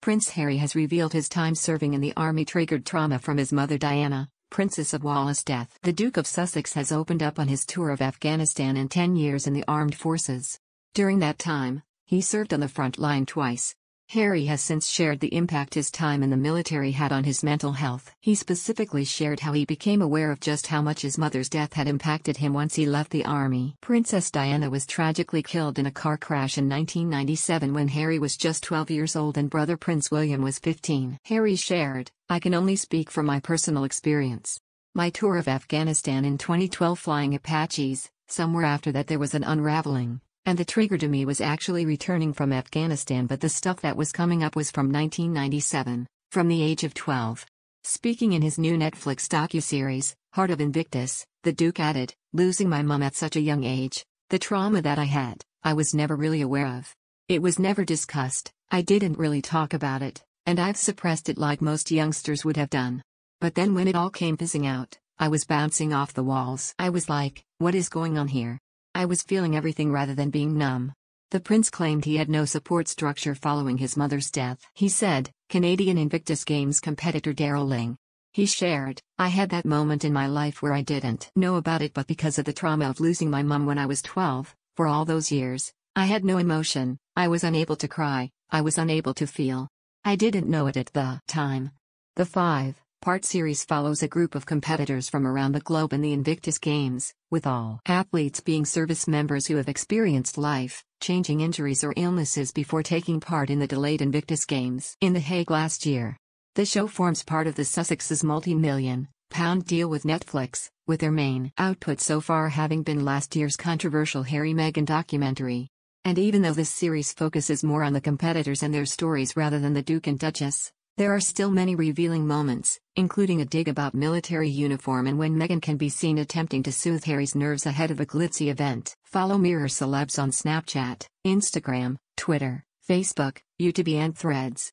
Prince Harry has revealed his time serving in the army triggered trauma from his mother Diana, Princess of Wales's death. The Duke of Sussex has opened up on his tour of Afghanistan and 10 years in the armed forces. During that time, he served on the front line twice. Harry has since shared the impact his time in the military had on his mental health. He specifically shared how he became aware of just how much his mother's death had impacted him once he left the army. Princess Diana was tragically killed in a car crash in 1997 when Harry was just 12 years old and brother Prince William was 15. Harry shared, "I can only speak from my personal experience. My tour of Afghanistan in 2012 flying Apaches, somewhere after that there was an unraveling. And the trigger to me was actually returning from Afghanistan, but the stuff that was coming up was from 1997, from the age of 12. Speaking in his new Netflix docuseries, Heart of Invictus, the Duke added, "Losing my mum at such a young age, the trauma that I had, I was never really aware of. It was never discussed, I didn't really talk about it, and I've suppressed it like most youngsters would have done. But then when it all came fizzing out, I was bouncing off the walls. I was like, what is going on here? I was feeling everything rather than being numb." The prince claimed he had no support structure following his mother's death. He said, Canadian Invictus Games competitor Daryl Ling. He shared, "I had that moment in my life where I didn't know about it, but because of the trauma of losing my mum when I was 12, for all those years, I had no emotion, I was unable to cry, I was unable to feel. I didn't know it at the time." The five-part series follows a group of competitors from around the globe in the Invictus Games, with all athletes being service members who have experienced life-changing injuries or illnesses before taking part in the delayed Invictus Games in The Hague last year. The show forms part of the Sussex's multi-million-pound deal with Netflix, with their main output so far having been last year's controversial Harry-Meghan documentary. And even though this series focuses more on the competitors and their stories rather than the Duke and Duchess, there are still many revealing moments, including a dig about military uniform and when Meghan can be seen attempting to soothe Harry's nerves ahead of a glitzy event. Follow Mirror Celebs on Snapchat, Instagram, Twitter, Facebook, YouTube and Threads.